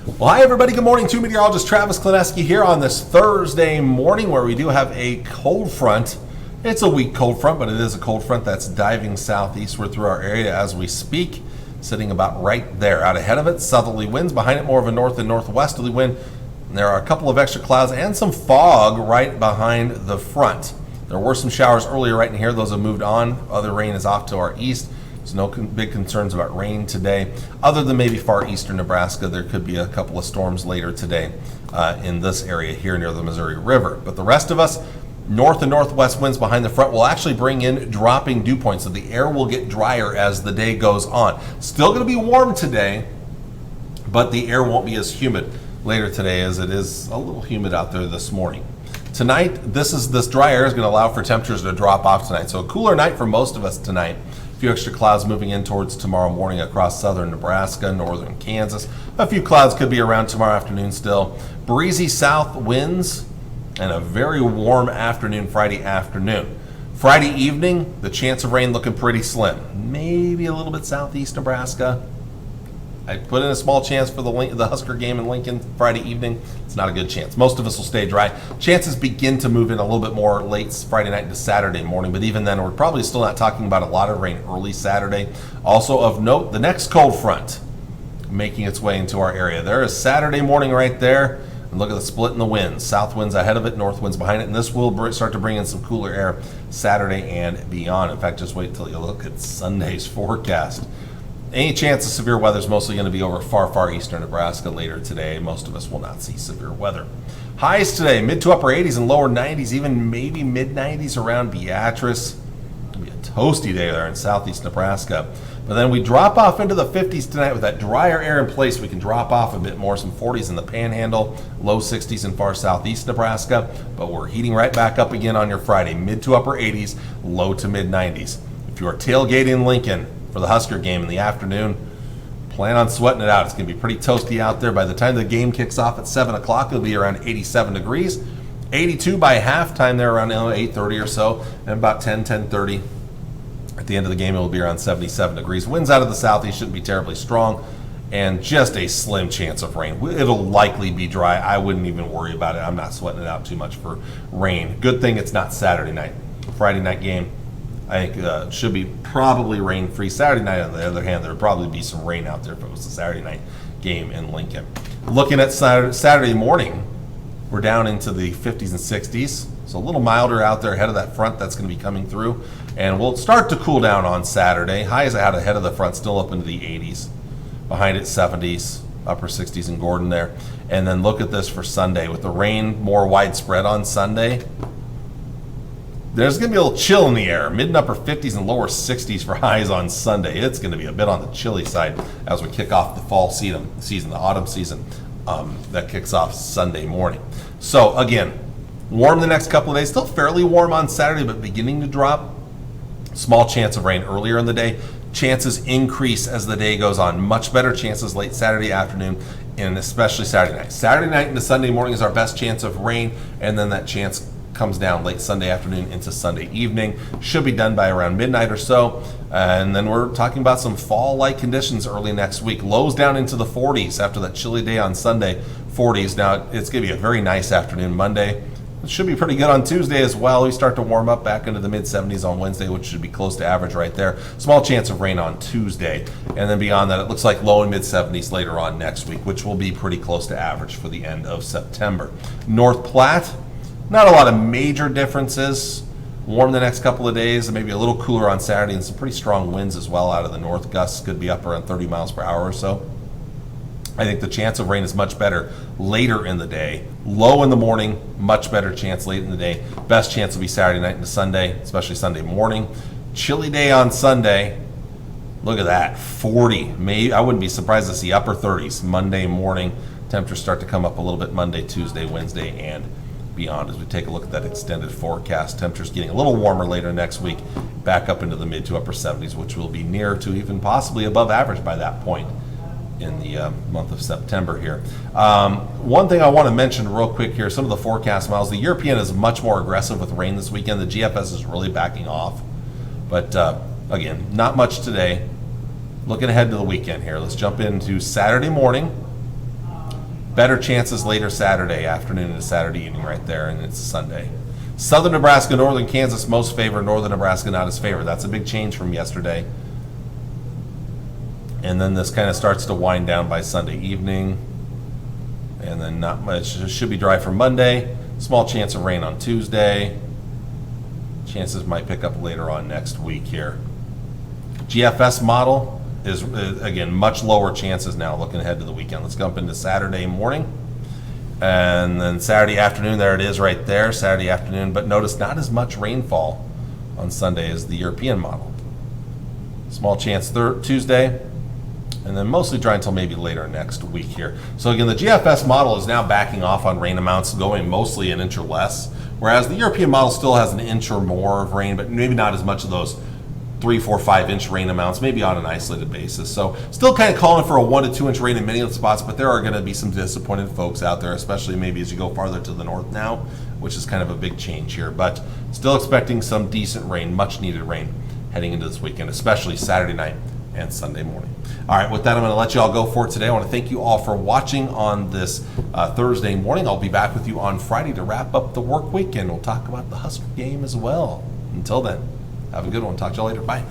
Well, hi everybody. Good morning. Meteorologist Travis Klineski here on this Thursday morning where we do have a cold front. It's a weak cold front, but it is a cold front that's diving southeastward through our area as we speak, sitting about right there. Out ahead of it, southerly winds. Behind it, more of a north and northwesterly wind. And there are a couple of extra clouds and some fog right behind the front. There were some showers earlier right in here. Those have moved on. Other rain is off to our east. There's no big concerns about rain today, other than maybe far eastern Nebraska. There could be a couple of storms later today in this area here near the Missouri River. But the rest of us, north and northwest winds behind the front will actually bring in dropping dew points, so the air will get drier as the day goes on. Still going to be warm today, but the air won't be as humid later today as it is a little humid out there this morning. Tonight, this dry air is going to allow for temperatures to drop off tonight. So a cooler night for most of us tonight. A few extra clouds moving in towards tomorrow morning across southern Nebraska, northern Kansas. A few clouds could be around tomorrow afternoon still. Breezy south winds and a very warm afternoon Friday afternoon. Friday evening, the chance of rain looking pretty slim. Maybe a little bit southeast Nebraska. I put in a small chance for the Husker game in Lincoln Friday evening. It's not a good chance. Most of us will stay dry. Chances begin to move in a little bit more late Friday night into Saturday morning, but even then, we're probably still not talking about a lot of rain early Saturday. Also of note, the next cold front making its way into our area. There is Saturday morning right there. And look at the split in the winds. South winds ahead of it, north winds behind it, and this will start to bring in some cooler air Saturday and beyond. In fact, just wait until you look at Sunday's forecast. Any chance of severe weather is mostly going to be over far eastern Nebraska later today. Most of us will not see severe weather. Highs today, mid to upper 80s and lower 90s, even maybe mid 90s around Beatrice. It'll be a toasty day there in southeast Nebraska. But then we drop off into the 50s tonight with that drier air in place. We can drop off a bit more, some 40s in the Panhandle, low 60s in far southeast Nebraska. But we're heating right back up again on your Friday, mid to upper 80s, low to mid 90s. If you are tailgating Lincoln for the Husker game in the afternoon, plan on sweating it out. It's going to be pretty toasty out there. By the time the game kicks off at 7 o'clock, it'll be around 87 degrees. 82 by halftime there around 8:30 or so, and about 10:30 at the end of the game, it will be around 77 degrees. Winds out of the southeast shouldn't be terribly strong, and just a slim chance of rain. It'll likely be dry. I wouldn't even worry about it. I'm not sweating it out too much for rain. Good thing it's not Saturday night. Friday night game, I think should be probably rain-free. Saturday night, on the other hand, there would probably be some rain out there if it was a Saturday night game in Lincoln. Looking at Saturday morning, we're down into the 50s and 60s. So a little milder out there ahead of that front that's going to be coming through. And we'll start to cool down on Saturday. Highs out ahead of the front, still up into the 80s. Behind it, 70s, upper 60s in Gordon there. And then look at this for Sunday. With the rain more widespread on Sunday, there's going to be a little chill in the air. Mid and upper 50s and lower 60s for highs on Sunday. It's going to be a bit on the chilly side as we kick off the fall season, the autumn season that kicks off Sunday morning. So again, warm the next couple of days. Still fairly warm on Saturday, but beginning to drop. Small chance of rain earlier in the day. Chances increase as the day goes on. Much better chances late Saturday afternoon and especially Saturday night. Saturday night into Sunday morning is our best chance of rain, and then that chance comes down late Sunday afternoon into Sunday evening. Should be done by around midnight or so. And then we're talking about some fall-like conditions early next week. Lows down into the 40s after that chilly day on Sunday. 40s. Now, it's going to be a very nice afternoon Monday. It should be pretty good on Tuesday as well. We start to warm up back into the mid-70s on Wednesday, which should be close to average right there. Small chance of rain on Tuesday. And then beyond that, it looks like low and mid-70s later on next week, which will be pretty close to average for the end of September. North Platte, not a lot of major differences. Warm the next couple of days, and maybe a little cooler on Saturday, and some pretty strong winds as well out of the north. Gusts could be up around 30 miles per hour or so. I think the chance of rain is much better later in the day. Low in the morning, much better chance late in the day. Best chance will be Saturday night into Sunday, especially Sunday morning. Chilly day on Sunday. Look at that, 40. Maybe I wouldn't be surprised to see upper 30s Monday morning. Temperatures start to come up a little bit Monday, Tuesday, Wednesday, and beyond as we take a look at that extended forecast. Temperatures getting a little warmer later next week, back up into the mid to upper 70s, which will be near to even possibly above average by that point in the month of September here. One thing I want to mention real quick here, some of the forecast models. The European is much more aggressive with rain this weekend. The GFS is really backing off. But again, not much today. Looking ahead to the weekend here. Let's jump into Saturday morning. Better chances later Saturday afternoon into Saturday evening right there, and it's Sunday. Southern Nebraska, northern Kansas, most favored. Northern Nebraska, not as favored. That's a big change from yesterday. And then this kind of starts to wind down by Sunday evening. And then not much. It should be dry for Monday. Small chance of rain on Tuesday. Chances might pick up later on next week here. GFS model is, again, much lower chances now looking ahead to the weekend. Let's jump into Saturday morning. And then Saturday afternoon, there it is right there, Saturday afternoon. But notice not as much rainfall on Sunday as the European model. Small chance Tuesday, and then mostly dry until maybe later next week here. So again, the GFS model is now backing off on rain amounts, going mostly an inch or less, whereas the European model still has an inch or more of rain, but maybe not as much of those 3, 4, 5-inch rain amounts, maybe on an isolated basis. So still kind of calling for a 1 to 2 inch rain in many of the spots, but there are going to be some disappointed folks out there, especially maybe as you go farther to the north now, which is kind of a big change here. But still expecting some decent rain, much needed rain heading into this weekend, especially Saturday night and Sunday morning. All right, with that, I'm going to let you all go for today. I want to thank you all for watching on this Thursday morning. I'll be back with you on Friday to wrap up the work week, and we'll talk about the Husker game as well. Until then, have a good one. Talk to you later. Bye.